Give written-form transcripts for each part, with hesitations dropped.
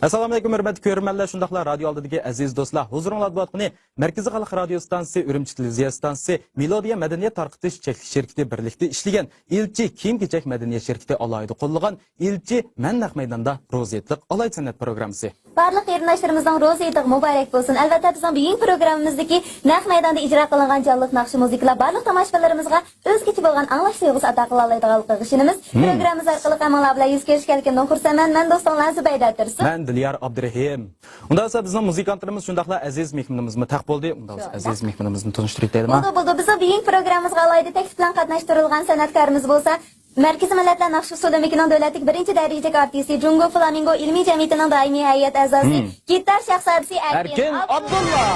Assalomu alaykum hurmatli ko'rmanlar, shundaqla radio oldidagi aziz do'stlar. Huzuringizda bo'layotgani Markaziy xalq radio stansiyasi, Urumchi televiziya stansiyasi, Melodiya madaniyat tarqitish cheklik shirkati birlikda ishlagan Elchi kiyim-kechak madaniyat shirkati alohida qo'llagan Elchi Mannaq maydonda roziyatlik alohida san'at programmasi. Barliq qarindoshlarimizding roziyatiga muborak bo'lsin. Albatta bizning bugungi programmamizdagi naq maydonda ijro qilingan jonliq naqshi muzikalar barliq tomoshabinlarimizga o'zgacha bo'lgan anglash tuyg'usi ato qila oladiganligini ishonamiz. Programmamiz orqali hammalar bilan yuz ko'rishganligimdan xursandman. Men do'stlar Zubayda Tursun. Men Dilyor Abdurahim. Unda esa bizning muzikantlarimiz shundaqla aziz mehmonimizmi taq bo'ldi. Unda aziz mehmonimizni tanishtirib deydi. Bo'ldi. Bizning bugungi programmamizga alohida taklif bilan qatnashtirilgan san'atkorimiz bo'lsa, Markaziy Millatlar naqshi usulining davlatlik birinchi darajadagi artisti, Jungo Flamingo ilmiy jamiyatining doimiy hay'at a'zosi, gitar shaxsiyati Erkin Abdullah.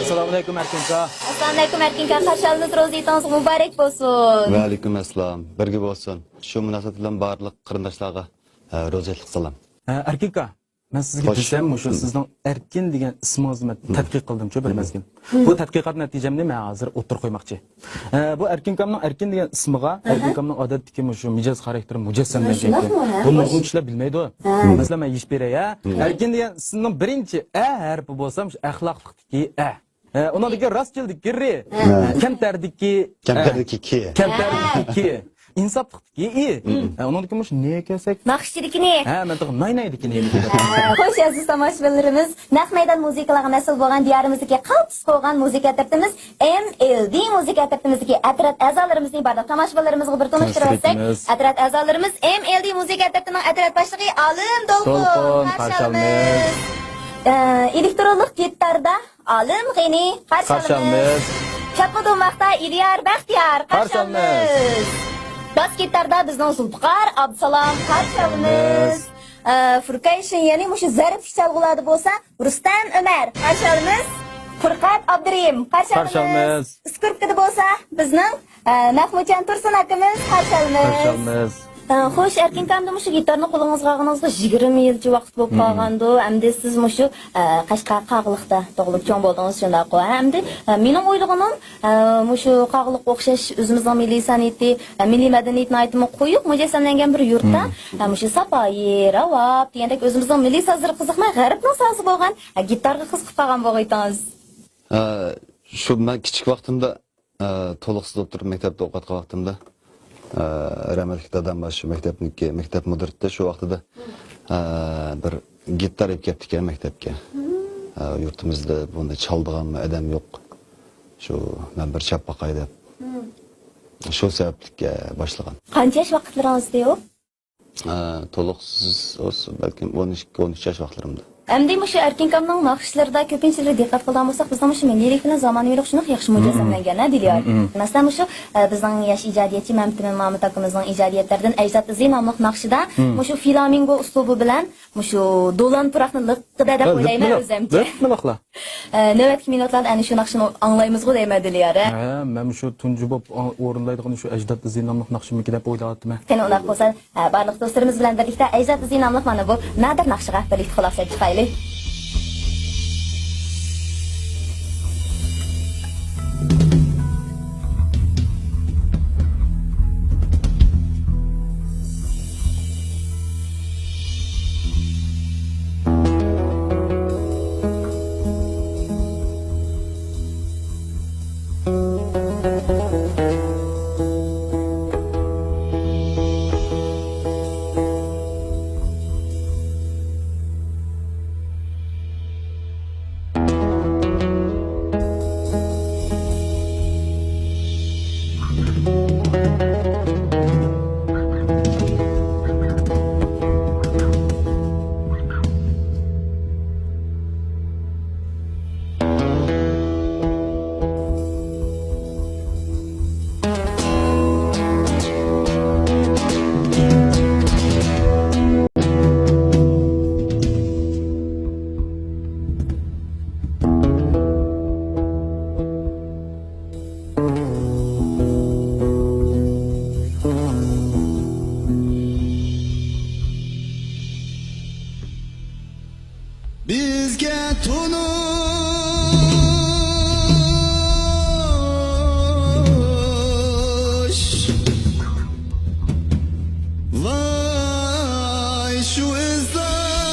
Assalomu alaykum Erkinka. Assalomu alaykum Erkinka. Qarshilamiz ro'ziyatingiz muborak bo'lsin. Va alaykum assalom. Birga bo'lsin. Shu munosabat bilan barliq qarindoshlarga ro'ziyatlik salom. Erkinka, men sizga desam, shu sizning Erkin degan ismingizni tadqiq qildim-ku bir mazgil. Bu tadqiqot natijamni men hozir o'tirib qo'ymoqchi. Bu Erkinkamning Erkin degan ismiga, Erkinkamning odatdagi shu mijoz xarakteri mujassamlangan. Buni nurg'un kishilar bilmaydi. Masalan, men yesh beray, Erkin degan ismning birinchi a harfi bo'lsa, axloqlikdagi a. Unadagi rostchildagi r, kamtardagi k. İnsaflıqdaki i. Onundaki muş ne kesek? Naqshchidiki ne? Men to'g'ri naynaydi ne. Xo'sh aziz tomoshabinlarimiz, naq maydon musiqalariga mas'ul bo'lgan diyorimizga qaltis qo'ygan musiqa tartibimiz MLD musiqa tartibimizga atrat a'zolarimizning barda tomoshabinlarimizga bir tanishtirsak, atrat a'zolarimiz MLD musiqa tartibining atrat boshlig'i Olim Dolqun qarshilamiz. Elektronlik gitarda Olim G'ini qarshilamiz. Chapqa maqta Ilyar Baxtiyor qarshilamiz. Bas gitarda bizning Zulfiqar Abdusalom qarshilamiz. Percussion ya'ni mushu zarb chalg'ularda bo'lsa, Rustam Umar qarshilamiz. Furqat Abdurim qarshilamiz. Skripkada bo'lsa, bizning Mahmudjon Tursun akamiz qarshilamiz. Xo'sh, Erkinkamda mushu gitarni qo'lingizga olganingizda 20 yilcha vaqt bo'lib qolgandi. Endi siz mushu Qashqar qag'liqda tug'ilib cho'ng bo'ldingiz shunday qo'y. Endi mening o'ylig'im mushu qag'liq o'xshash o'zimizning milliy san'ati, milliy madaniyatni aytimi qo'yib mujassamlangan bir yurtda mushu Sapoyi, Ravab degandek o'zimizning milliy sozlar qiziqmay g'arbning sozi bo'lgan gitarga qiziqib qolgan bo'g'aytamiz. Shu men kichik vaqtimda to'liqsiz o'tirib maktabda o'qiyotgan vaqtimda rahmatli dadam shu maktab mudirida shu vaqtida bir gitar olib kelibdi ekan maktabga. Yurtimizda buni chaldigan odam yo'q. Shu men bir chapaqay deb. Shu sabablikka boshlagan. Qancha yosh vaqtlaringizda yo'q? To'liqsiz balkim 12-13 yosh vaqtlarimda. Endi mushu Erkinkamning naqshlarida ko'pincha diqqat qilgan bo'lsak, bizning mushu milliylik bilan zamonaviylik shuni yaxshi mujassamlangan, Dilyor. Masalan, mushu bizning yosh ijodiyatchi Mamtimin Mamut akamizning ijodiyatlaridan Ajdod izi nomli naqshida mushu flamingo uslubi bilan mushu do'lan puraqni liqida deb o'ylayman o'zimcha. Navbatdagi minutlarda ana shu naqshni anglaymiz-ku deyman Dilyor. Men shu tunji bo'lib o'rinlaydigan shu Ajdod izi nomli naqshimiki deb o'ylayapman. Qani ular bo'lsa, barliq do'stlarimiz bilan birlikda Ajdod izi nomli mana bu nadir naqshiga birlikda xulosa chiqaylik. Bizga tunush vay şu izler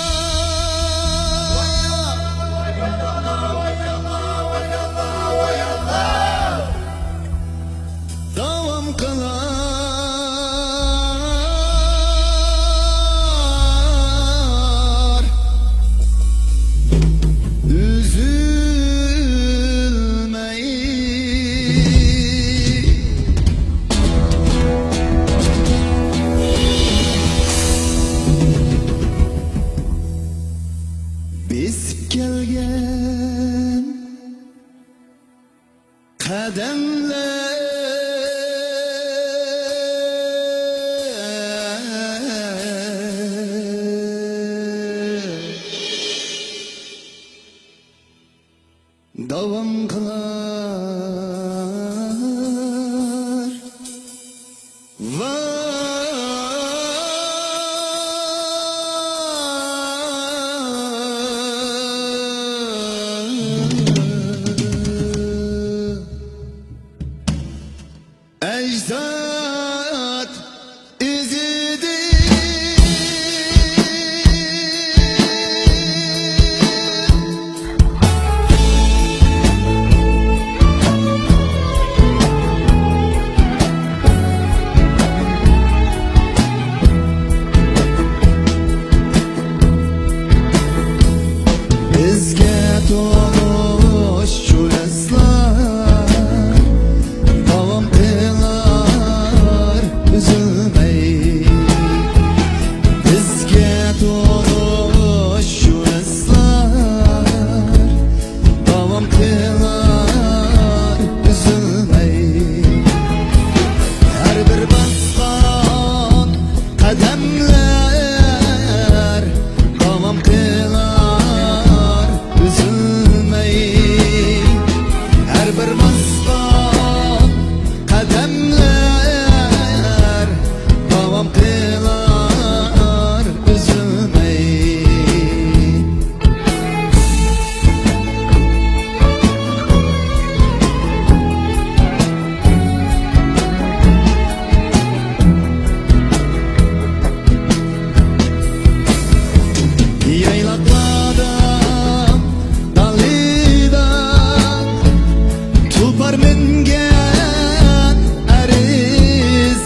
davam kılar ecdat izidir. Bizge doğmuş şu esler davam kılar üzülmey. Bizge doğmuş şu esler davam kılar üzülmey. Her bir baskan kademler davam kılar üzülmey. Her bir baskan kademler davam kılar üzülmey. Yaylakladım dalida tulpar mingen erisin.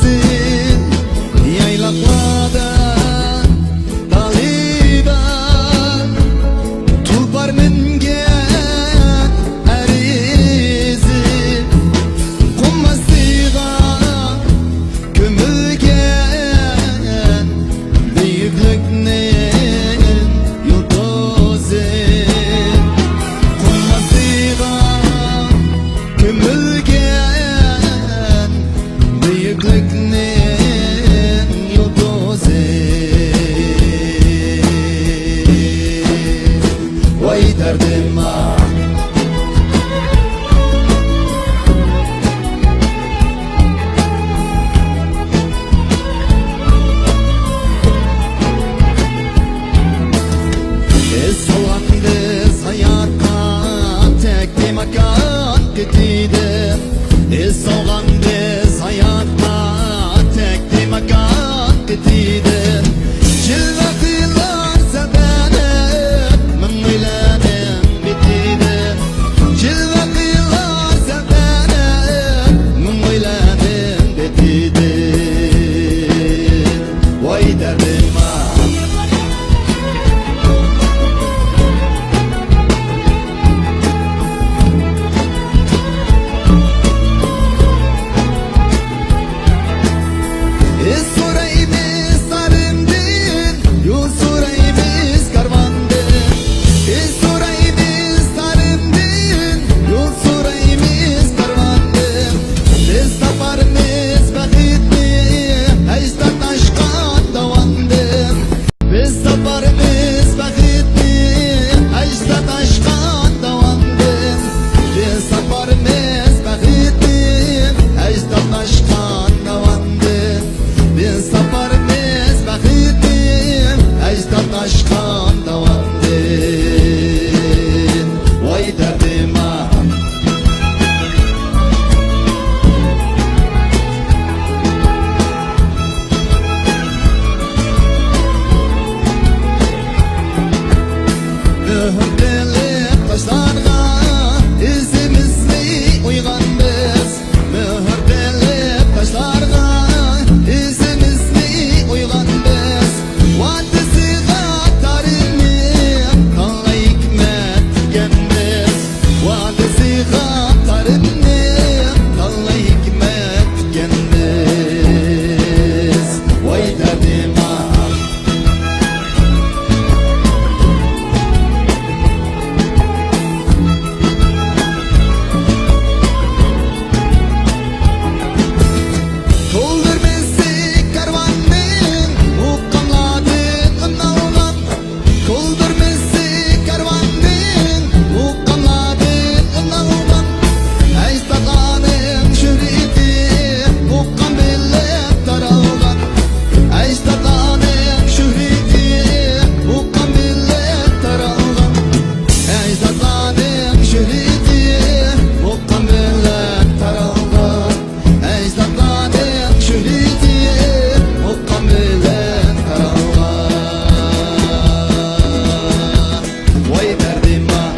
Yaylakladım dalida tulpar mingen erisin. Kummasıga kömülgen büyüklüknin yıldızı. Kummasıga kömülgen büyüklüknin yıldızı. Vay derdim ah. Soğandı hayata tek makan gitiydi. Soğandı hayata tek makan gitiydi. Cilve kıyılar sebenim, mümlerim bitiydi. Ecdatların şöhreti Mukamelen taraflar Ecdatların şöhreti Mukamelen taraflar Vay derdim ah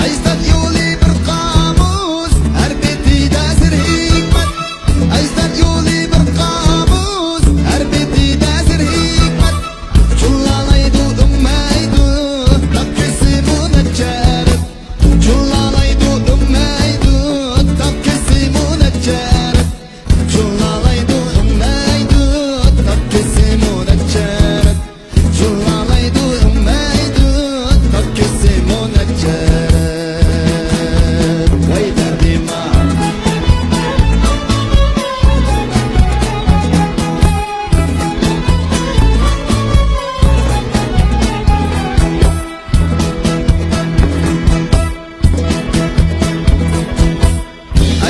Ecdat yolu bir kamus Her betide sır hikmet Ecdat yolu bir kamus Her betide sır hikmet Çullalaydı ümmeydu Tak kesimun etçerif Çullalaydı ümmeydu Tak kesimun etçerif Çullalaydı ümmeydu Tak kesimun etçerif Çullalaydı ümmeydu Tak kesimun etçerif Vay derdim ah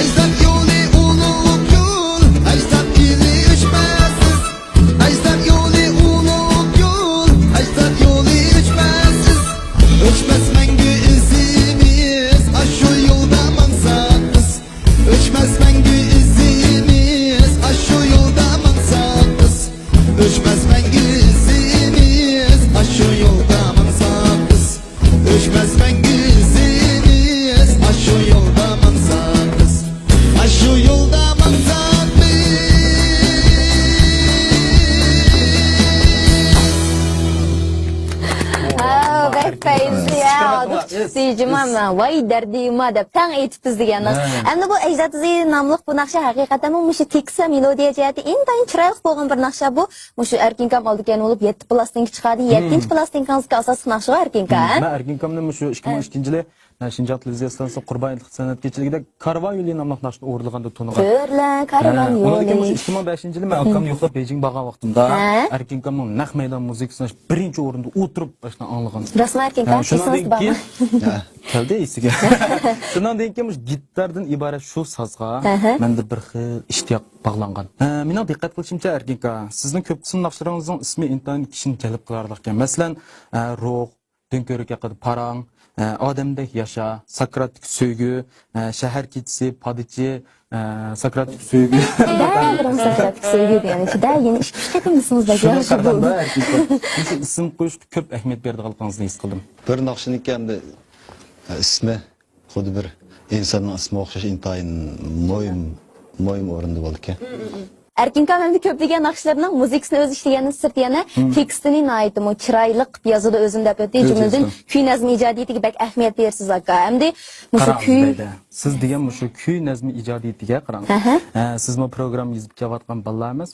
Ecdat yolu uluk yol Ecdat ili üçmezsiz Ecdat yolu uluk yol Ecdat yolu üçmezsiz Üçmez mengü izimiz Aşu yolda mansakız Üçmez mengü izimiz Aşu yolda mansakız Üçmez mengü izimiz Aşu yolda mansakız Üçmez mengü izimiz Aşu yolda mansakız Aşu yolda mansakız Bek feyizli ya. Diyeceğim vay derdime deb tang aytibmiz deganmiz. Endi bu Ejdat Ziy nomli bu naqsha haqiqatan mushu teksa melodiya jihati intayin chiroyli bo'lgan bir naqsha bu. Mushu Erkinkam oldigan bo'lib 7 plastinka chiqadi. 7-plastinkamizga asosiy naqsha Erkinka. Men Erkinkamni shu 2012-yili Şinjan televiziyasından Qurban xizmat kechiligida Karvan yo'li nomli naqshni o'rnilganda to'nigan. Ko'rla Karvan yo'li. 2005-yili men akamni yo'qlab Beijing borgan vaqtimda Erkinkamning naq maydon muzikasini birinchi o'rinda o'tirib boshdan anglagan. Rasman Erkinkam shundan keyin keldi esiga. Shundan keyin gitardan iborat shu sazga menda bir xil ishtiyoq bog'langan. Mening diqqat qilishimcha Erkinka, sizning ko'p qism naqshlaringizning ismi intayin kishini jalb qilarlik ekan. Masalan, Ruh, Dönkörik yaqida Parang, Odamdek yaşa, Sokratik söygü, Şehir keçisi, Padiçi, Sokratik söygü. Davran Sokratik söygü yani. Daha yeni iş çıkartmışsınız da. Şuna qaraganda isim qo'yish ko'p ahamiyat berdiganligingizni his qildim. Bir naqshniki hamda ismi xuddi bir insonning ismi o'xshash intayin mo'yim o'rinda bo'ldi ekan. Erkinkam endi ko'plagan naqshlarning muzikasini o'zi ishlagandan sirt yana tekstini aytdim, o chiroyli qilib yozadi o'zim deb o'tdi. Jumladan kuy nazmi ijodiyatiga bak ahamiyat bersiz aka. Endi mushu kuy siz degan mushu kuy nazmi ijodiyatiga qarang. Siz bu program yozib kelayotgan bolalar emas.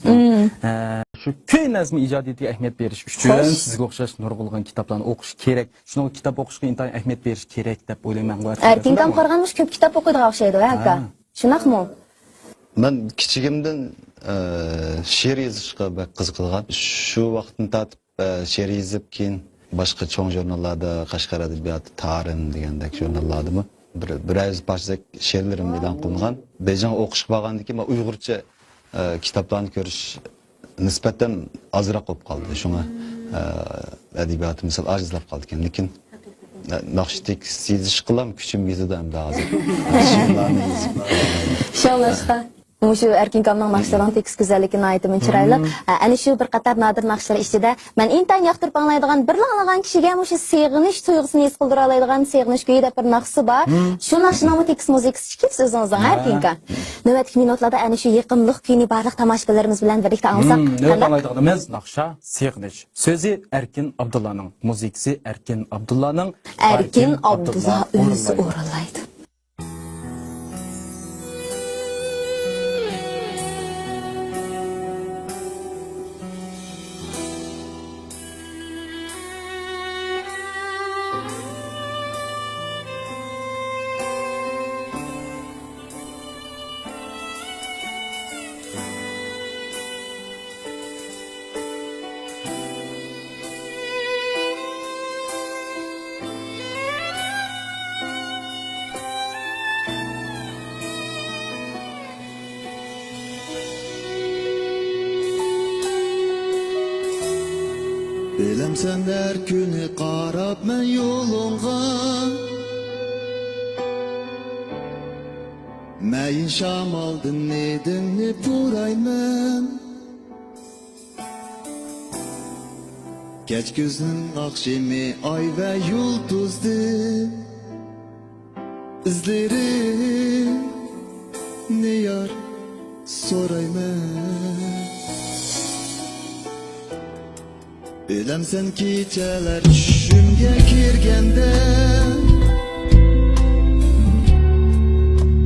Shu kuy nazmi ijodiyatiga ahamiyat berish uchun sizga o'xshash nurg'ulg'an kitoblarni o'qish kerak. Shuni kitob o'qishga intayin ahamiyat berish kerak deb o'ylayman. Erkinkam qaraganmish ko'p kitob o'qiydigan o'xshaydi aka. Shunaqmi? Men kichigimdan she'r yozishga bak qiziqilgan. Shu vaqtni tatib she'r yozib keyin boshqa cho'ng jurnallarda Qashqar adabiyoti, Tarim degandek jurnallardami bir parcha she'rlarim e'lon qilingan. Beijing o'qishga borgandan keyin men Uyg'urcha kitoblarni ko'rish nisbatan ozroq bo'lib qoldi. Shunga adabiyoti misol ajizlab qoldi ekan. Lekin naqshtik yozish qilam kuchim yetadi hamda hozir. She'rlarni yozib. Şolaşqa. Mushu Erkinkamning naqshlarining tekst go'zalligini aytib chiroyli. Ana shu bir qator nodir naqshlar ichida men intayin yoqtirib anglaydigan bir langlagan kishiga mushu seg'inish tuyg'usini his qildira oladigan seg'inish kuyi deb bir naqsi bor. Shu naqshning tekst muzikasi chiqib so'zingizdan Erkinka. Navbatdagi minutlarda ana shu yaqinlik kuyini barliq tomoshabinlarimiz bilan birlikda anglasak qanday? Anglaydiganimiz naqsha seg'inish. So'zi Erkin Abdullaning, muzikasi Erkin Abdullaning. Erkin Abdullah o'zi o'rinlaydi. Bilem sen her günü qarab mən yolunğa Məyin şamaldın nedinni burayman Geç gözün akşemi ay ve yıldızdı İzlerim ne yar sorayman Bilem sen geceler düşümge kirgende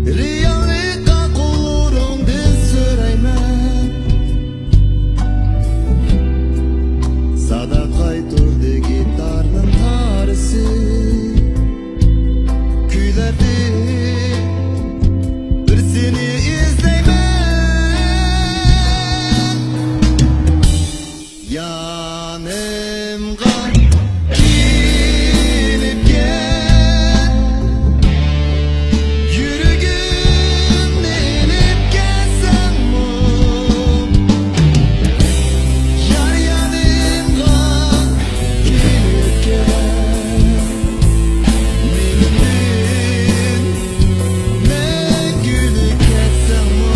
Reallıkka kulurumdan süreymen Sadakay durdu gitarın tarısı Gülerdi bir seni izleymen Yanımga gelip gel Yüreğim elip gelsen mu Yar yanımga gelip gel Benimle gülüp geçsen mu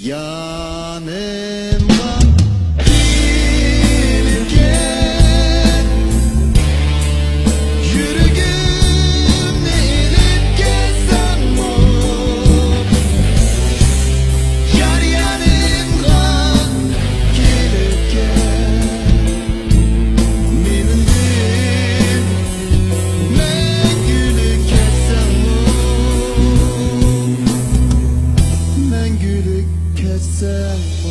Yanımga gelip gel Yüreğim elip gelsen mu Yar yanımga gelip gel Benimle gülüp geçsen mu Ben gülüp geçsem o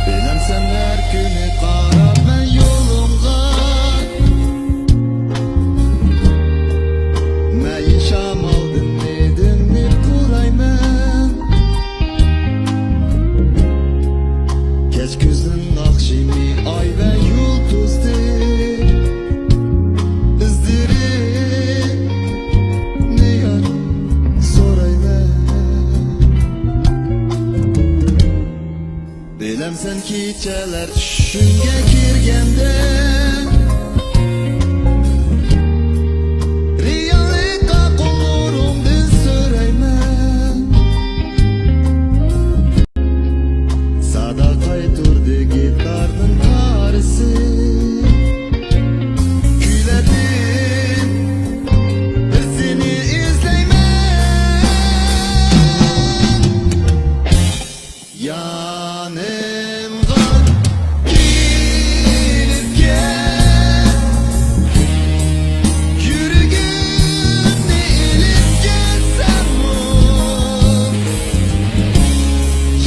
Bilem sen her günü qarab mən yolunğa Məyin şamaldın nedinni burayman Geç güzün akşimi ay ve yıldızdı İzdirim ne yar sorayman Bilem sen geceler düşümge kirgende Reallıkka kulurumdan süreymen Sadakay durdu gitarın tarısı Gülerdim bir seni izleymen Yanımga gelip gel Yüreğim elip gelsen mu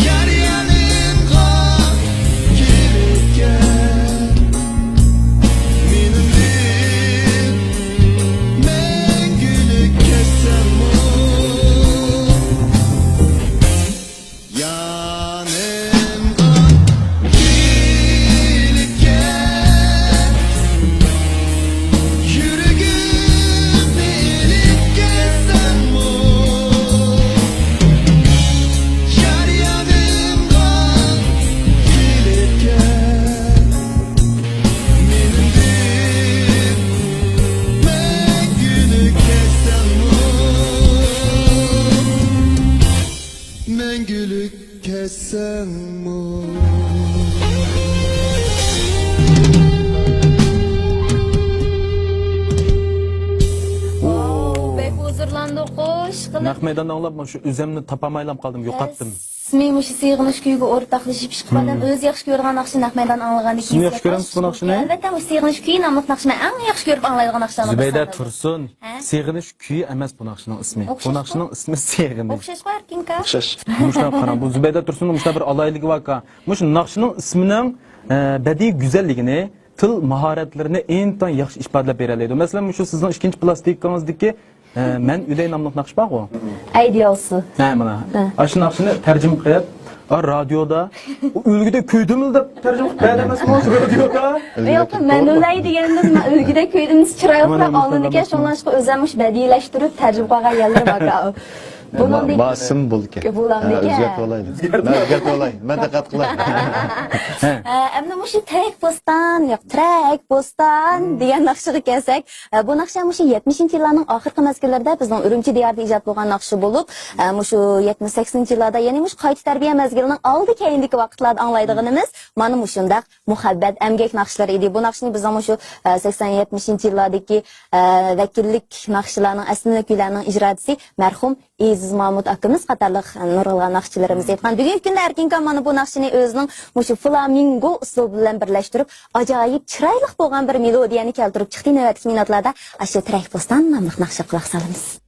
Yar yanımga gelip gel Benimle gülüp geçsen mu Yanımga gelip gel Yüreğim elip gelsen mu Yar yanımga gelip gel Benimle gülüp geçsen mu Ben gülüp geçsem mu Bek huzurlandık hoş kılıp. Naq meydandan anlap şu üzemni tapamaylam kaldım, yo'qotdim. ismi muşu sığınış kuyuga ortaklaşıp çıkıp adam öz yaxşı görülen nakşı nakmeydan anlagan Siz yaxşı görüyorsunuz bu nakşını? Elbette bu sığınış kuyu namlıq nakşını en yaxşı görüp anlaydıgan nakşını. Zübeyde Tursun. He? Sığınış köyü emas bu nakşının ismi. Okşaş Bu nakşının ismi Sığınış. Okşaş var kinka. O'xshash. Muşta qarang, bu Zübeyde Tursun'un muşta bir alayligi var ka. Muş nakşının isminin bədii güzelligini, til maharetlerini enten yaxşı ifadəlab berələydi. Məsələn, şu sizin ikinci plastikanızdaki mən üley namlıq nakş var o. Idealsı. Hə, mana. Aşı nakşını tərcüm qıyıb, radioda, o ülgüde köydümüz de tərcüm qıyıb emas mı radioda? Yok ben öyleydi yeriniz ben ülgüde köydüğümüz çıraylıkla Aman, alnını keş şonlaşıp özenmiş bedileştirip tercüme kağa yerleri bakalım. Bunun değil. Basım buldu ki. Bulam değil ki. Özgert olaydı. Ben özgert olayım. Ben de katkılayım. Emne muşu trek postan, yok trek postan diyen nakşığı kelsek, bu nakşı muşu 70-ci yılların ahırkı mezgillerinde bizden Ürümçi diyarda icad boğan nakşı bulup, muşu 70-80-ci yıllarda yenimiş kayıt terbiye mezgilinin aldı keyindeki vakitlerde anlaydığınımız, manı muşundaq muhabbet, emgek nakşıları idi. Bu nakşını bizden muşu 80-70-ci yıllardaki vekillik nakşılarının, esnillik gülerinin icradisi merhum İziz Mahmud akımız qatarlıq nurulğan nakşılarımız etkan. Bugün günde erkin kamanı bu nakşını özünün muşu flamingo uslubu bilen birleştirip, acayip çıraylık boğan bir melodiyani keltirip çıktı növetki minutlarda aşı trek postan namlıq nakşı kulak salımız.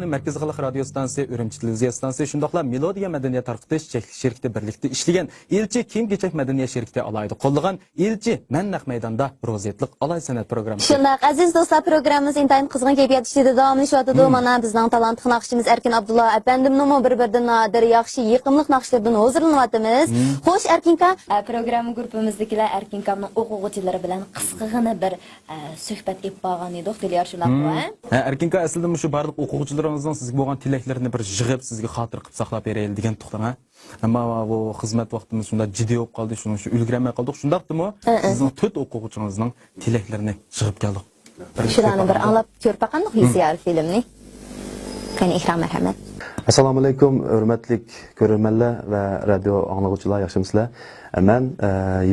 Türkiye'nin Merkezi Halk Radyo Stansiyası, Ürümçi Televizyon Stansiyası, şundaqla Melodiya Medeniyet Tarqıtış şirketi birlikte işleyen ilçe Kim Geçek Medeniyet şirketi alaydı. Qollagan ilçe Men Naq Meydanda roziyetlik alay sanat programı. Şundaq, aziz dostlar, programımız intayin qızğın keyfiyat işledi davamlışatıdı. Mana bizning talantli naqshimiz Erkin Abdulla efendimning bir-birdan nadir, yaxshi, yiqimliq naqshlardan hozirlanyapmiz. Xo'sh, Erkinka, program guruhimizdagilar Erkinkamning o'quvchilari bilan qisqagina bir suhbat olib borgan edik, deylar shunaqmi? Erkinka aslida shu barliq o'quvchilaringizning sizga bo'lgan tilaklarini bir yig'ib, sizga xotir qilib saqlab beraylik degan to'xtam. Ammo bu xizmat vaqtimiz shunda jiddiy bo'lib qoldi, shuning uchun ulgurmay qoldik. Shundaqdimi? Sizning 4 o'quvchingizning tilaklarini yig'ib keldik. Shularni bir anglab ko'rib baqandiq VCR filmni. Qani Ihrom marhamat. Assalomu alaykum, hurmatli ko'ruvchilar va radio anglovchilar, yaxshimisizlar? Men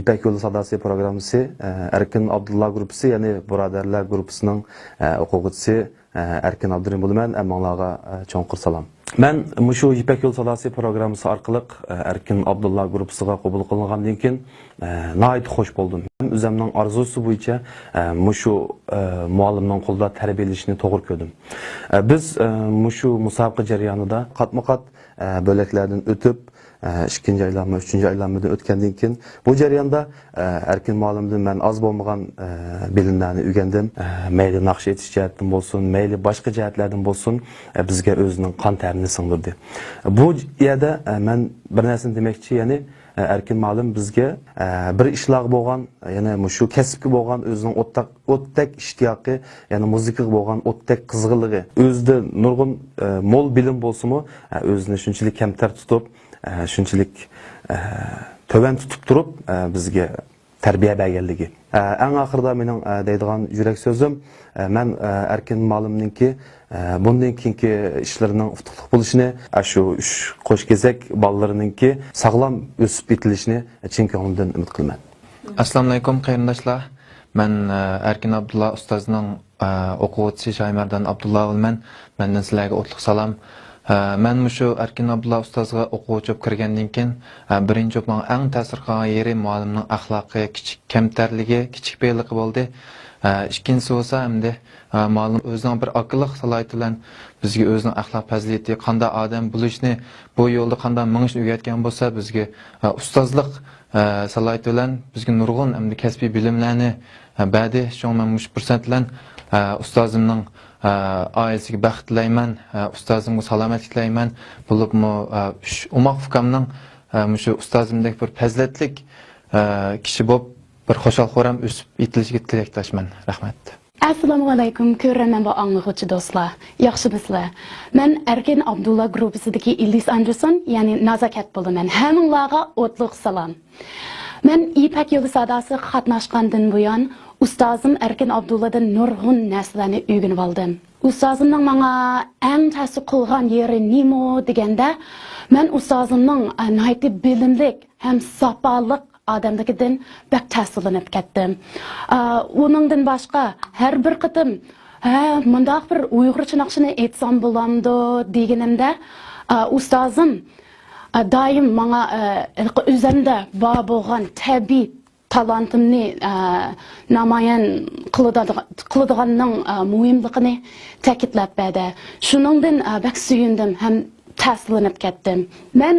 Ipak yo'li sadasi programmasi Erkin Abdulla gruppasi, ya'ni Birodarlar gruppasining o'quvchisi Erkin Abdurim bo'laman. Hammalarga cho'nqir salom. Men shu Ipak yo'li sadasi programmasi orqali Erkin Abdulla gruppasiga qabul qilingandan keyin nihoyat xush bo'ldim. O'zimning orzusi bo'yicha shu muallimning qo'lida tarbiyalashni to'g'ri ko'rdim. Biz shu musobaqa jarayonida qatma-qat bo'laklardan o'tib, ikkinchi aylanma, uchinchi aylanmadan o'tgandan keyin bu jarayonda Erkin muallimdan men az bo'lmagan bilimlarni o'rgandim. Mayli naqsh etish jihatdan bo'lsin, mayli boshqa jihatlardan bo'lsin, bizga o'zining qon ta'rini singdirdi. Bu yerda men bir narsani demoqchi, ya'ni Erkin muallim bizga bir ishlar bo'lgan, ya'ni shu kasbga bo'lgan o'zining o'tdak ishtiyoqi, ya'ni muzikaga bo'lgan o'tdak qizg'inligi, o'zida nurg'un mo'l bilim bo'lsa-mu, o'zini shunchalik kamtar tutib, shunchalik to'van tutib turib bizga tarbiya berganligi. Eng oxirida mening deydigan yurak so'zim, men Erkin muallimningki bundan keyingi ishlarining utuqliq bo'lishini, shu qo'shkezak bolalarningki sog'lom o'sib yetilishini chin ko'nglimdan umid qilaman. Assalomu alaykum qarindoshlar. Men Erkin Abdulla ustozning o'quvchisi Shaymardan Abdulla bo'laman. Mendan sizlarga o'tliq salom. Men shu Erkin Abdulla ustozga o'quvchi bo'lib kirgandan keyin birinchi menga eng ta'sir qilgan yeri muallimning axloqi, kichik kamtarligi, kichik beyligi bo'ldi. Ikkinchisi bo'lsa hamda muallim o'zining bir aqlliq salohiyati bilan bizga o'zining axloq fazilati, qanday odam bo'lishni, bu yo'lda qanday minishni o'rgatgan bo'lsa, bizga ustozlik salohiyati bilan bizga nurg'un hamda kasbiy bilimlarni berdi. Shuning men mush fursat bilan ustozimning ailesiga baxt tilayman, ustozimga salomatlik tilayman. Bo'libmi umoq fukamning shu ustozimdek bir fazilatlik kishi bo'lib bir xo'shal-xo'ram o'sib yetilishiga tilakdoshman. Rahmat. Assalomu alaykum, ko'raman va anglovchi do'stlar. Yaxshimisizlar? Men Erkin Abdulla gruppasidagi Ilis Anderson, ya'ni nazokat bo'laman. Hammalarga o'tliq salom. Men Ipak yo'li sadasi qatnashgandan buyon ustozim Erkin Abdulladan nurg'un narsalarni o'rganib oldim. Ustozimning menga eng ta'sir qilgan yeri nima deganda, men ustozimning nihoyatda bilimlik ham sopaliq odamligidan bak ta'sirlanib ketdim. Uningdan boshqa har bir qitim mundaq bir uyg'urcha naqshini aytsam bo'lamdi deganimda, ustozim doim menga o'zimda bor bo'lgan tabiiy talantimni namoyon qiladiganning muhimligini ta'kidlab berdi. Shuningdan bak suyundim ham ta'sirlanib ketdim. Men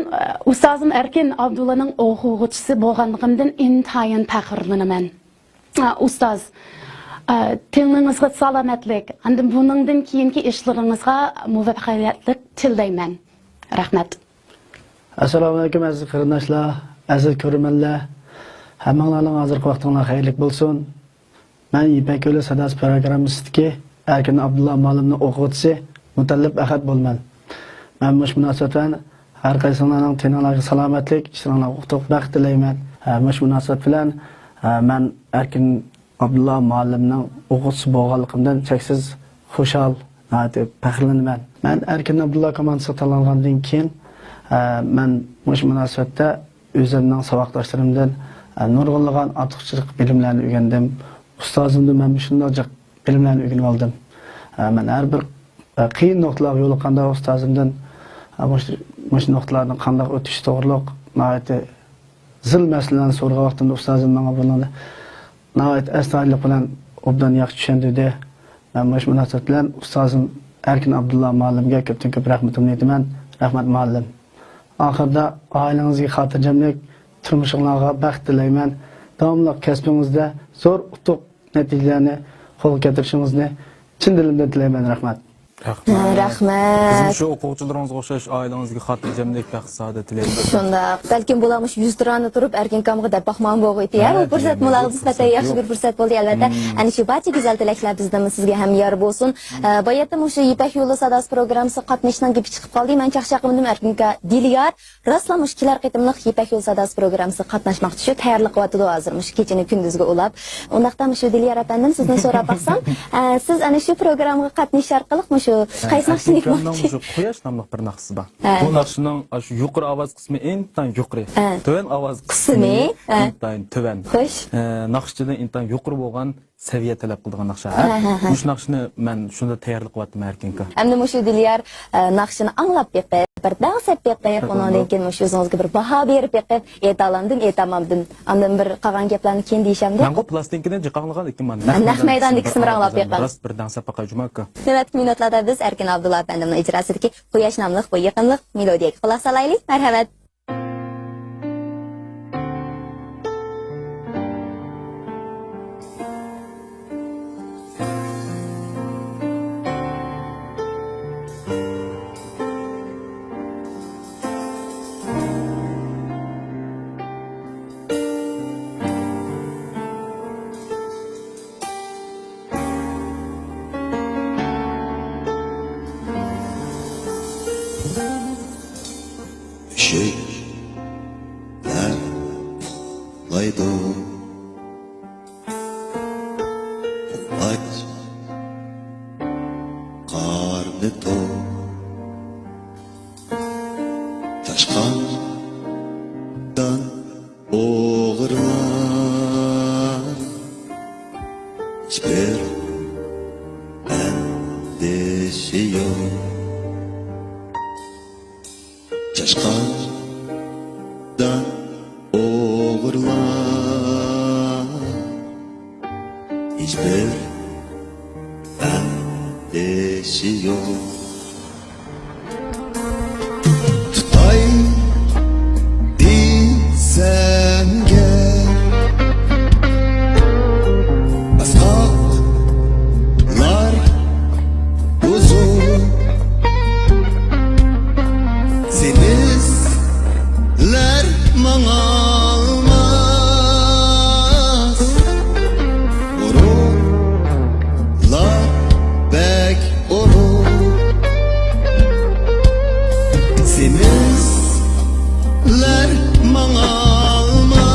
ustozim Erkin Abdullaning o'quvchisi bo'lganligimdan intayin faxrlanaman. Ustoz, tinglingizga salomatlik, endi buningdan keyingi ishlaringizga muvaffaqiyatlik tilayman. Rahmat. Assalomu alaykum aziz qarindoshlar, aziz ko'ruvchilar. Hammalarning hozirgi vaqtinglar xayrli bo'lsin. Men Ipak yo'li sadasi programmasidagi Erkin Abdulla muallimning o'quvchisi Mutallib Ahad bo'laman. Men mush munosabat har qaysilarning tenalariga salomatlik, ishlaringizga utuq baxt tilayman. Mush munosabat bilan men Erkin Abdulla muallimning o'quvchisi bo'lganligimdan cheksiz xushal, faxrlanaman. Men Erkin Abdulla komandasiga tanlangandan keyin men mush munosabatda o'zimning saboqdoshlarimdan nurg'unlagan ortiqchilik bilimlarni o'rgandim. Ustozimdan men shunday bilimlarni o'rganib oldim. Men har bir qiyin nuqtalarga yo'liqqanda ustozimdan mush nuqtalarni qanday o'tish to'g'riliq nihoyatda zil masalalarni so'ragan vaqtimda ustozim menga buni nihoyat astoydillik bilan obdan yaxshi tushuntirdi. Men mush munosabat bilan ustozim Erkin Abdullah muallimga ko'p rahmatimni aytaman. Rahmat muallim. Oxirida oilangizga xotirjamlik, turmushingizga baxt tilayman. Davomli kasbingizda zo'r utuq natijalarni qo'lga keltirishingizni chin dilimdan tilayman. Rahmat. Rahmat. Bizim şu o'quvchilaringizga o'xshash oilangizga xotirjamlik, baxt, saodat tilayman. Shunda balkim bularmish 100 dirani turib erkin kamga deb baxman bo'lg'iydi. Bu fursat muloqot nisbatan yaxshi bir fursat bo'ldi albatta. Ana shu barcha go'zal tilaklar bizdan sizga ham yor bo'lsin. Boyatim o'sha Ipak yo'li sadosi programmasi qatnashdan kelib chiqib qoldi. Men chaqchaqimdim erkinga Diliyar rastlamış kilar qitimliq Ipak yo'li sadosi programmasi qatnashmoqchi shu tayyorlik qilyapti hozirmish kechini kunduzga ulab. Undaqdan shu Diliyar apandim sizdan so'rab baqsam, siz ana shu programmaga qatnashish orqali shu qaysi naqshni Programmamız şu Quyosh nomli bir naqshi bor. Bu naqshning shu yuqori ovoz qismi intan yuqori, tuvan ovoz qismi intan tuvan. Xo'sh. Naqshchida intan yuqori bo'lgan seviye talab qiladigan naqsha. Bu naqshni men shunda tayyorlik qilyapman erkinka. Endi mushu Diliyar naqshini anglab beqib, bir da'sat beqib, undan keyin mushu o'zingizga bir baho berib beqib, aytalandim, aytamamdim. Andan bir qolgan gaplarni keyin deyishamda. Men bu plastinkadan jiqanlagan ekanman. Naq maydonda ikisini anglab beqib. Rost bir dansa paqa jumaka. Navbatdagi minutlarda biz Erkin Abdullah bandimning ijrosidagi Quyosh nomli bu yaqinlik melodiyaga quloq solaylik. Marhamat. Şeyler laydo aç karnı to taşkandan oğurlar hiçbir endişe yok. Taşkandan oğurlar hiçbir endişe yok. Tutay diysen gel Ashablar uzun Senizler manalmaz Orurlar bek orur Senizler manalmaz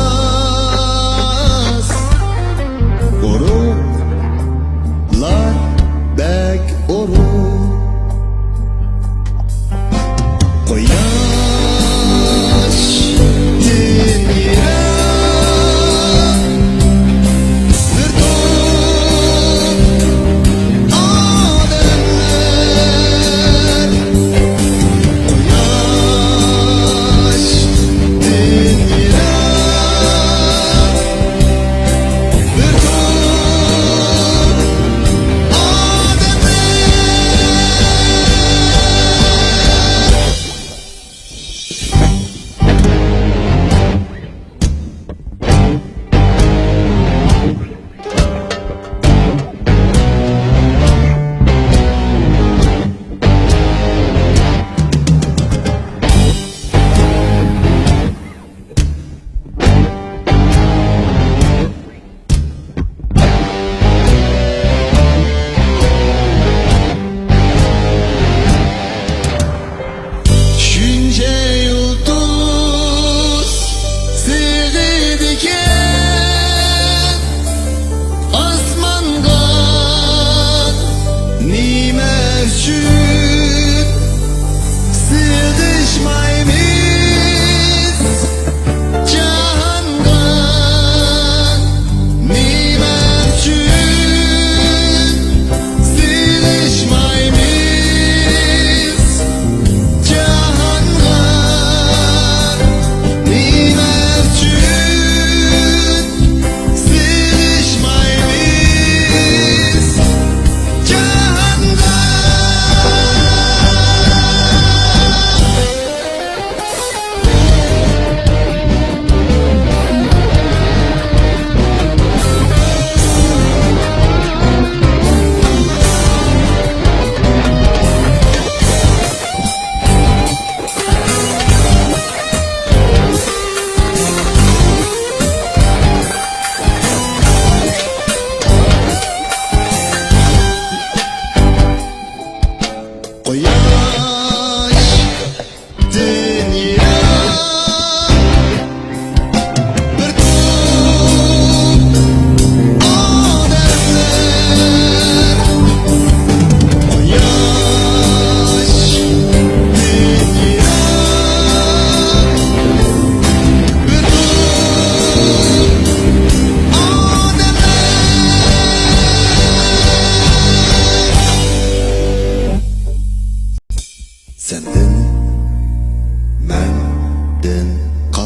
Orurlar bek orur Koyaş dünya bir ton ademler Koyaş dünya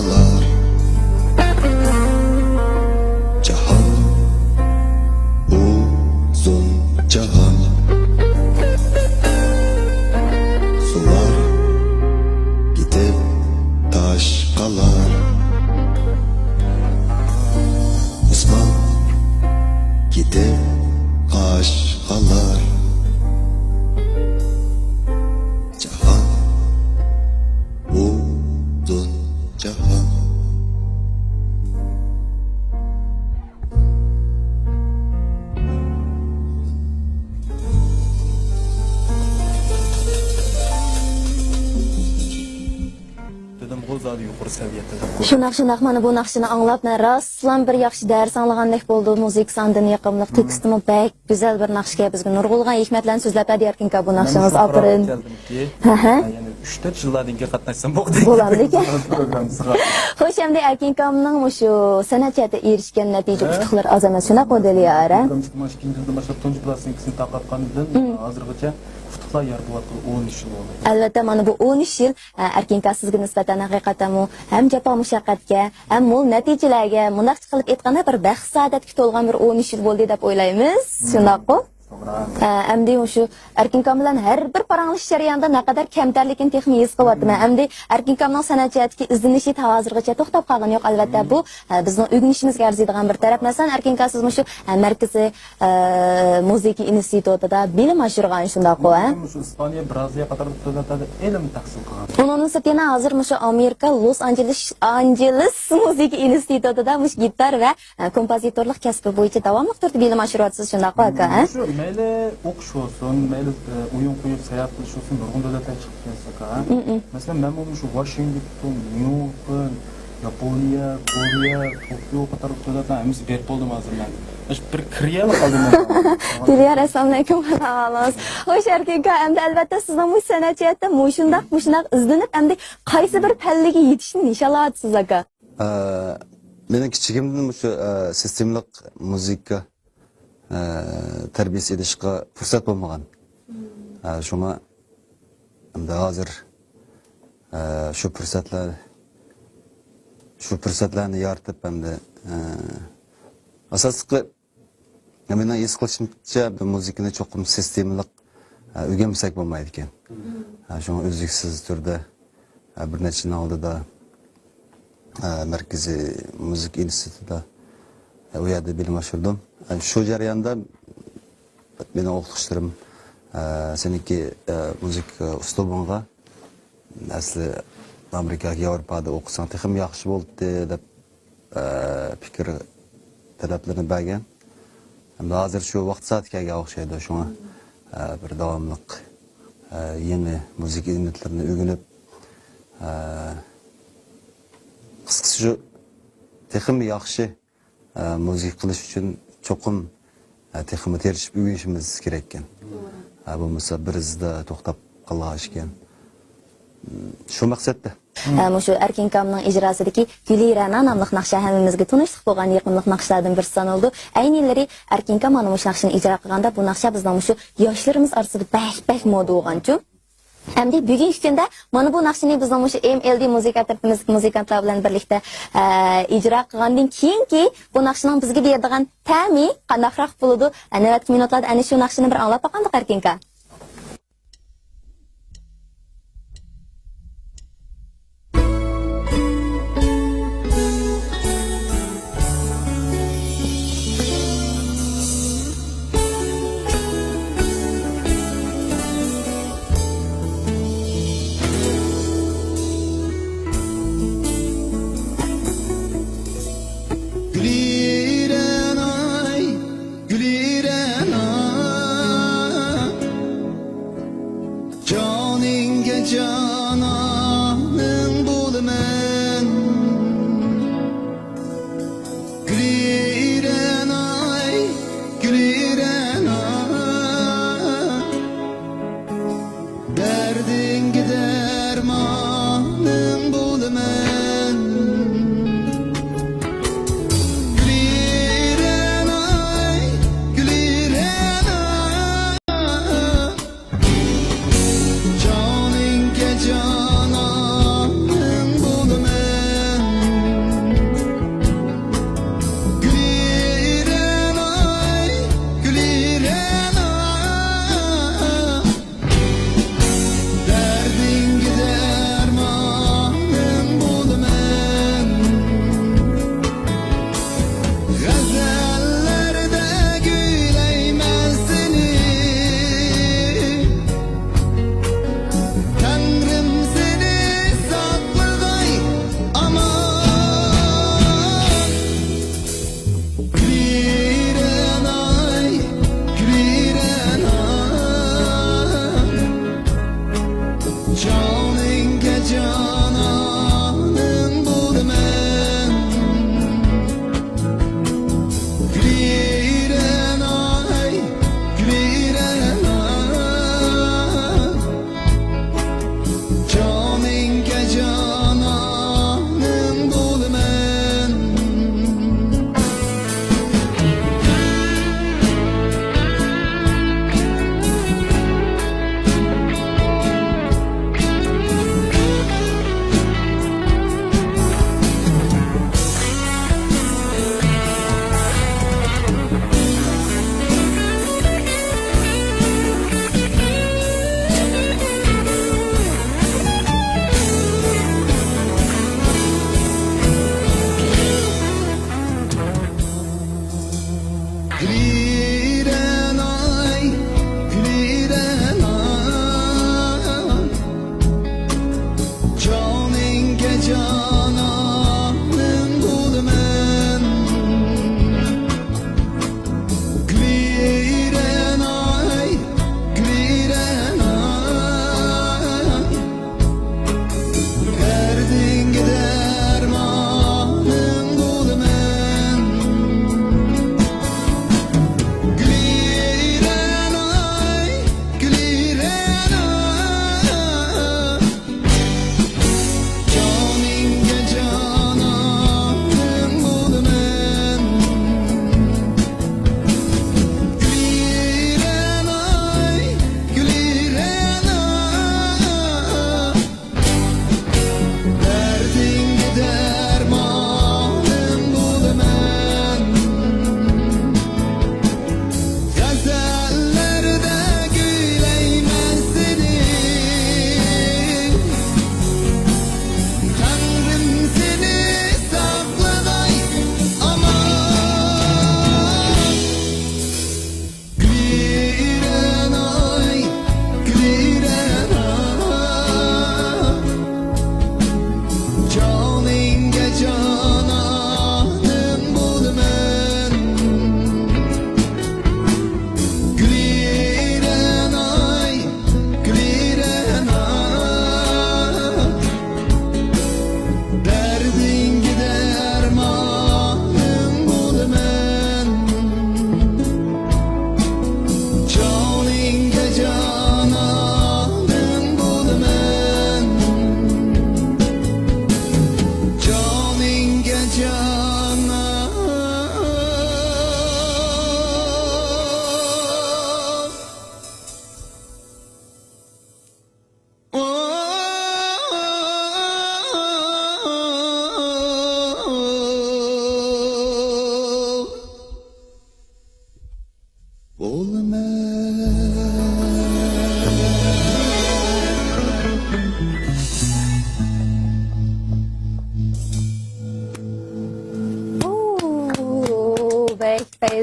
kalar. Cahan uzun cahan, sular gidip taş kalar. Osman gidip kaş kalar. Cahan uzun cahan. Dedim G'o'zali yuqori saviyada. Shunaq mana bu naqshini anglab, men rostlan bir yaxshi dars anglagandek bo'ldi. Muzik sandini yoqimli, tekstimi bek güzel bir naqshga bizga nurg'ulg'an hikmatlarni so'zlab berganka bu naqshingiz opirin. Ya'ni 3-4 yillardan keyin qatnashsam bo'ldi. Bo'ladi ekan. Programmasiga. Xo'sh, endi Erkinkamning shu san'atga erishgan natija utuqlar az emas, shunaqa o'diliyara. Mana ikkinchi yilda boshlab tunji plastikasini taqatganidan hozirgacha utuqlar yor bo'lyapti 13 yil bo'ldi. Albatta, mana bu 13 yil Erkinka sizga nisbatan haqiqatan ham jafo mushaqqatga, ham mo'l natijalarga, mundoq qilib aytganda bir baxt saodatga to'lgan bir 13 yil bo'ldi deb o'ylaymiz. Shunaqmi? Endi shu Erkinkam bilan har bir paranglish jarayonida naqadar kamtarlikni texnik his qilyapman. Endi Erkinkamning san'atiyatga izlanishi hozirgacha to'xtab qolgani yo'q. Albatta, bu bizning o'rganishimizga arziydigan bir taraf. Masalan, Erkinka siz shu markaziy muzika institutida bilim oshirgan shundaq-ku, Shu Ispaniya, Braziliya qator davlatlarda ilm tahsil qilgan. Onun sirtina hozir shu Amerika Los Angeles muzika institutida mush gitar va kompozitorlik kasbi bo'yicha davomli turda bilim oshiryapsiz shundaq-ku aka. Mayli o'qish olsun, mayli o'yin qo'yib sayohat qilish olsun, nurg'un davlatlar chiqib kelsa, masalan, men bu shu Washington, Nyu-York, Yaponiya, Koreya, Tokio qator davlatlar hamiz berib bo'ldim hozir men. Bir kriyal qoldim. Diliyar, assalomu alaykum. Xolos. Xo'sh, Erkinka, endi albatta sizning bu san'atiyatda shundaq izlanib, endi qaysi bir pallaga yetishni nishonlayapsiz aka? Mening kichigimdan shu sistemlik muzika tarbiyasi edishga fursat bo'lmagan. Shunga endi hozir shu fursatlarni yaratib endi asosli mening his qilishimcha bu muzikani cho'qim sistemlik o'rganmasak bo'lmaydi ekan. Shunga uzluksiz turda bir necha yil oldida markaziy muzika institutida u yerda bilim oshirdim. Shu jarayonda meni o'qituvchilarim seniki muzika uslubingga asli Amerikaga, Yevropada o'qisang ham yaxshi bo'ldi deb fikr talablarni bergan. Endi hozir shu vaqt soatga o'xshaydi. Shunga bir davomliq yangi muzika ilmlarini o'rganib qisqasi shu texim yaxshi muzika qilish uchun cho'qim teximni terishib o'rganishimiz kerak ekan. Bo'lmasa bir izda to'xtab qolish ekan. Shu maqsadda Shu Erkinkamning ijrosidagi Gulirana nomli naqsha hammamizga tunishlik bo'lgan yaqinlik naqshlardan birisi sanaldi. Ayni yillari Erkinkam mana shu naqshani ijro qilganda bu naqsha bizning shu yoshlarimiz orasida bak moda bo'lgan-ku. Endi bugungi kunda mana bu naqshani bizning shu MLD muzika tarafimiz muzikantlar bilan birlikda ijro qilgandan keyinki bu naqshning bizga beradigan ta'mi qanaqroq bo'ladi? Navbatgi minutlarda ana shu naqshani bir anglab boqandik Erkinka.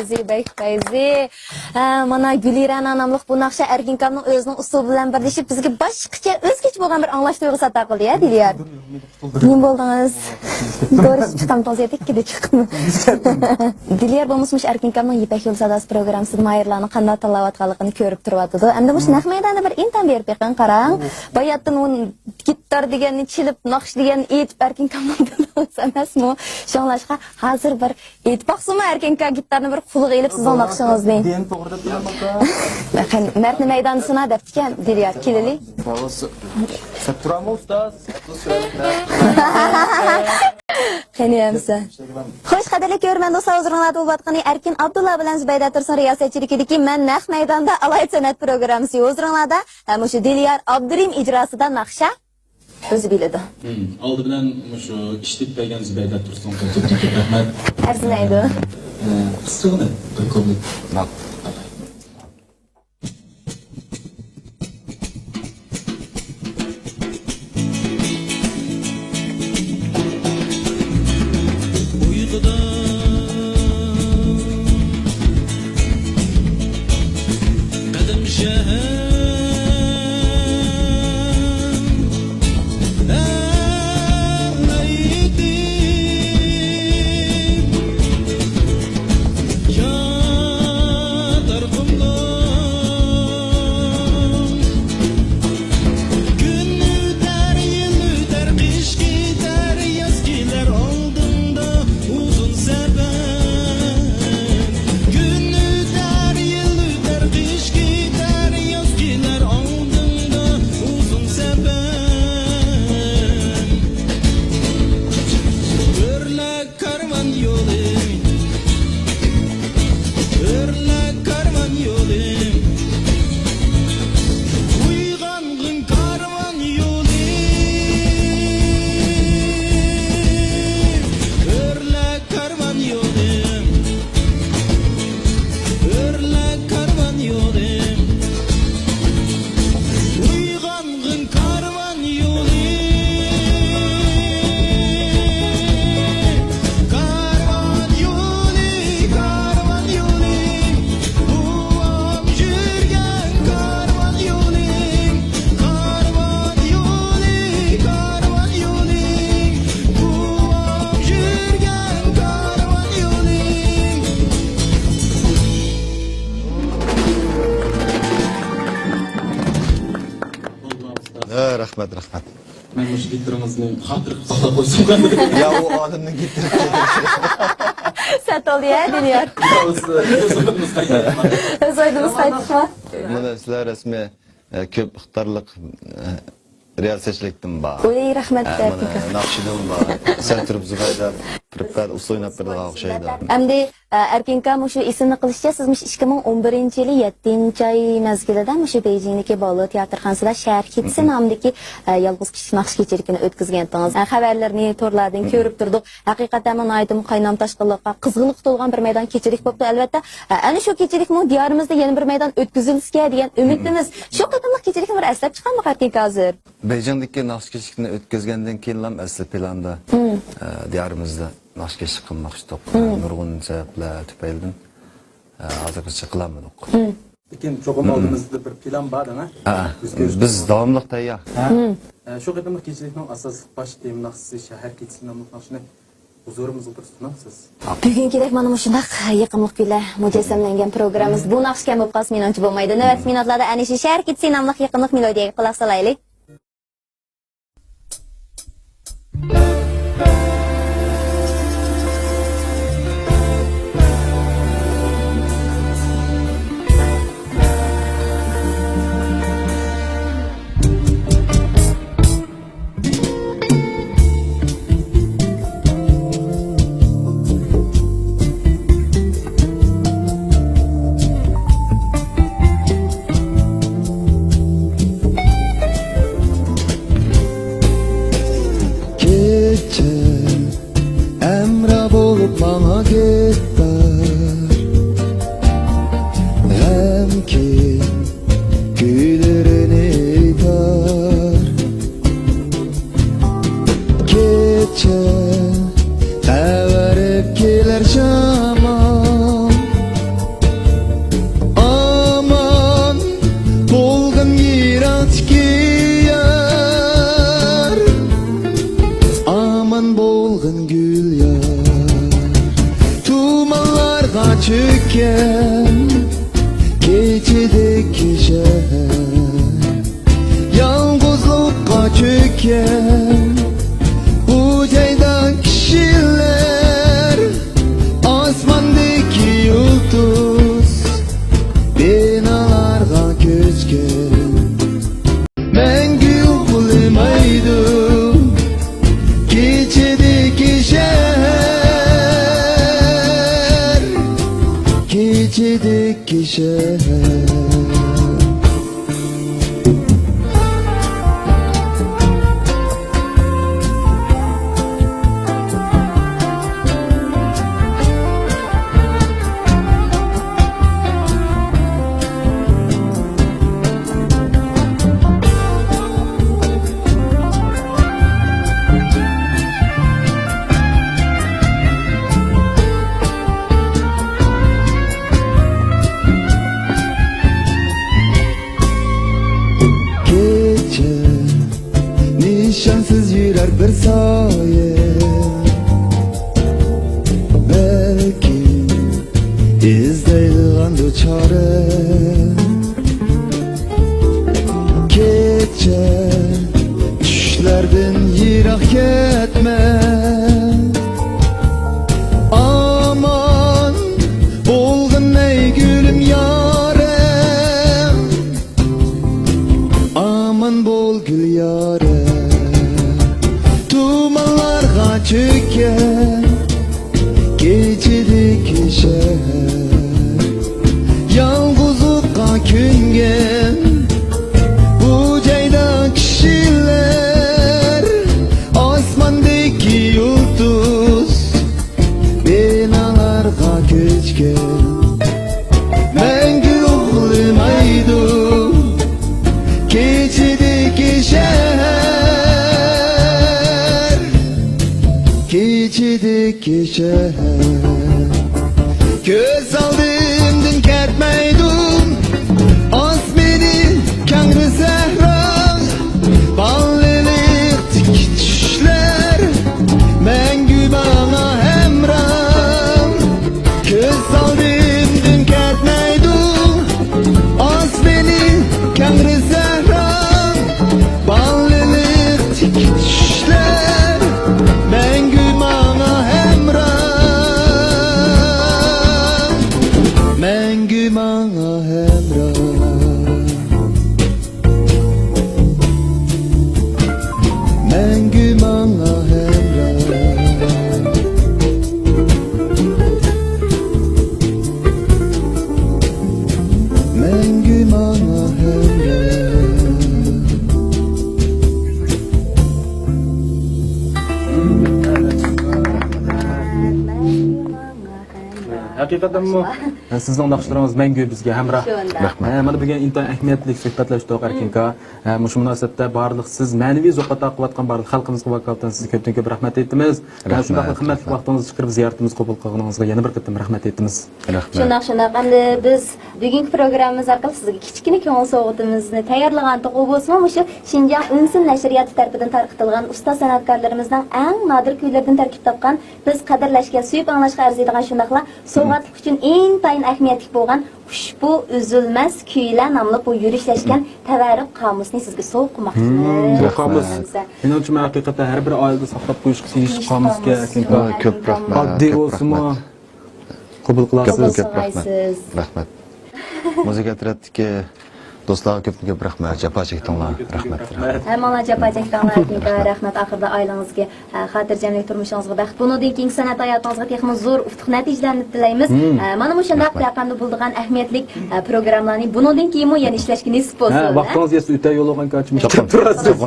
Feyzi. Mana Güliran anamlıq bu naqşa Erkin kamның özünün usubu bilan birleşip bizga başqacha o'zgacha bo'lgan bir anglash tuyg'usi ato qildi ya Diliyar. Nima bo'ldingiz? To'g'ri chiqamdingiz ikkida chiqdim. Diliyar bo'lmishmish Erkin kamның Ipak yo'l sadasi programmasida mayirlarni qanday tanlayotganligini ko'rib turyapti. Endi mush naq maydonda bir intam berib beqin qarang. Bayatdan u gitar deganni chilib, naqsh deganni aytib Erkin kamның emasmi? Shonlashqa hozir bir aytmoqsizmi Erkin ka gitarni bir quliga elib sizning naqshingizni. Den to'g'ri deb bilamoqda. Bakın Mert'in meydanısına deptiken Diliyar kilili. Saturamo ustaz. Qaniyamsa. Xo'sh, qadrli ko'rman do'stlar, hozirlarda bo'lib Erkin Abdulla bilan Zubayda Tursun riyosatchiligidagi Men naq maydonda alayt san'at programmasi hozirlarda ham shu Diliyar Abdurim ijrosida naqsha o'zi biladi. Oldi bilan shu ishlab bergan Zubayda Tursun ko'p rahmat. Arzimaydi. Qisqagina bir ko'plik. Uyquda qadam shahar Rahmat. Men shu gitarimizni xotir qilib saqlab qo'ysam qanday? Ya o adamning gitarı. Satol ya Diliyar. Öz oydunuz qaytma. Mana sizlar rasmiy ko'p iqtidorliq riyosatchilikdan bor. O'y rahmat Mana naqshidan bor. Sen turib Zubayda firqat usul o'ynab berdigan o'xshaydi. Endi Erkinka shu ismni qilishcha siz 2011-yili 7-oy mezgilida shu Beijingdagi Bolu teatrxonasida Shahar Kitsi nomidagi yolg'iz kichik naqsh kechilikini o'tkazgandingiz. Xabarlarni to'rlardan ko'rib turdik. Haqiqatan men aytim qaynam tashqilliqqa qizg'inlik to'lgan bir maydon kechilik bo'ldi albatta. Ana shu kechilikmi diyorimizda yana bir maydon o'tkazilishga degan umidimiz. Shu qatorliq kechilikni bir eslab chiqanmi Erkinka hozir? Beijingdagi naqsh kechilikni o'tkazgandan keyin ham asli planda diyorimizda naqsh kechilik qilmoqchi edik. Nurg'un sabablar tufaylidan hozirgacha qilamadik. Lekin cho'qim oldimizda bir plan bor-a? Biz davomli tayyor. Shu qadamli kechilikning asosiy bosh teminaqchisi Shahar Kitsi nomli naqshni huzurimizga bir sunasiz. Bugungidak mana shunday yaqinlik bilan mujassamlangan programmamiz bu naqsh kam bo'lib qolsa menimcha bo'lmaydi. Navbat minutlarda ana shu Shahar Kitsi nomli yaqinlik melodiyaga quloq solaylik. Tumanlarga çökken keçideki şehir, yalnızlıkka çökken bu ceyda kişiler, asmandaki yıldız binalarga köçken mengü bulmaydım keçideki şehir, keçideki şehir. Nişansız yürər bir saye, belki izleydiğen bu çare. Keçe düşlerden yirak ketme, aman bolğun ey gülüm yarem, aman bol gül yarem. Tumanlarga çökken keçideki şehir, yalnızlıkka küngen bu ceyda kişiler, asmandaki yıldız binalarga köçken mengü uyumaydım keçideki şehir, keçideki şehir. Göz aldımdın ketmeydim asmeni kangri zehra, ballilik tik düşler mengü bana hemram. Göz aldımdın ketmeydim asmeni kangri zehra, ballilik tik düşler mengü bana hemram, mengü bana hemram, mengü bana hemram, mengü bana hemram. Hakikaten mi? Sizning naqshlaringiz mangu bizga hamroh. Mana bugun intayin ahamiyatli suhbatlashdik Erkinka. Shu munosabatda barliq siz ma'naviy zo'qqa taqiyotgan barliq xalqimizga vakolatdan sizga ko'pdan ko'p rahmat aytamiz. Shunday qimmatli vaqtingizni chiqarib ziyoratimizni qabul qilganingizga yana bir qatim rahmat aytamiz. Shundoq. Endi biz bugungi programmamiz orqali sizga kichkina ko'ngil sovg'atimizni tayyorlagan to'g'ri bo'lsa-mu, shu Shinjang Unsin nashriyati tomonidan tarqatilgan ustoz san'atkorlarimizning eng nodir kuylaridan tarkib topgan, biz qadrlashga, suyib anglashga arziydigan shundaqla sovg'atlik uchun intayin ahamiyatli bo'lgan ushbu Üzülmez Kuylar nomli bu yurishlangan tavarruq qomusni sizga sovg'a qilmoqchimiz. Qomus. Menimcha haqiqatan har bir oilada saqlab qo'yishga tegishli qomusga Ko'p rahmat. Oddiy bo'lsa-mu qabul qilasiz. Rahmat. Muzika tiratdiki do'stlarga ko'p rahmat. Jafo chekdinglar. Rahmat. Hammalar jafo chekdinglar. Rahmat. Oxirida oilangizga xotirjamlik, turmushingizga baxt. Bundan keyingi san'at hayotingizga texnik zo'r uftuq natijalarni tilaymiz. Mana bu shunday raqamda bo'lgan ahamiyatli programmalarni bundan keyin yana ishlashga nasib bo'lsin. Vaqtingiz esa o'ta yo'lg'on ko'chimiz turasiz.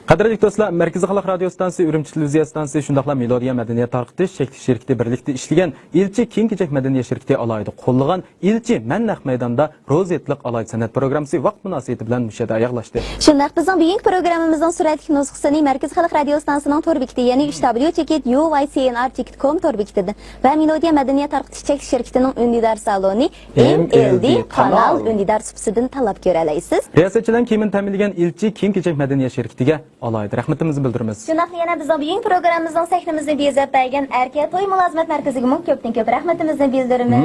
Qadrli do'stlar, Markaziy xalq radio stansiyasi, Urumchi televiziya stansiyasi shundaqla Melodiya madaniyat tarqitish shirkati birlikda ishlagan Elchi keng kechak madaniyat shirkati alohida qo'llagan Elchi man naq maydonda rozet suratliq alayt sanat programmasi vaqt munosabati bilan mushada oyoqlashdi. Shundaq bizning bugungi programmamizning suratli nusxasini Markaz Xalq radio stansiyaning tor bekiti, ya'ni www.uycnr.com tor bekitidan va Melodiya madaniyat tarqatish chekish shirkatining undidar saloni MLD kanal undidar subsididan talab ko'ra olasiz. Riyosatchidan kiyimini ta'minlagan ilchi kiyim-kechak madaniyat shirkatiga alayda rahmatimizni bildiramiz. Shundaq yana bizning bugungi programmamizning sahnamizni bezab bergan Erka to'y mulozimat markaziga ko'pdan ko'p rahmatimizni bildiramiz.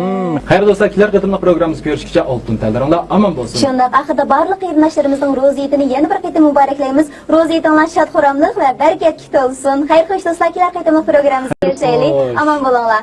Xayr do'stlar, kelar qatimliq programmamiz ko'rishguncha oltin tanlaringlar omon bo'lsin. Shundaq axida barliq qarindoshlarimizni ro'ziyatini yana bir qatim muboraklaymiz. Ro'ziyatinglar shod-xuramlik va barakatli bo'lsin. Xayr xo'sh do'stlar, kelar qatimliq programmamizga kelishaylik. Omon bo'linglar.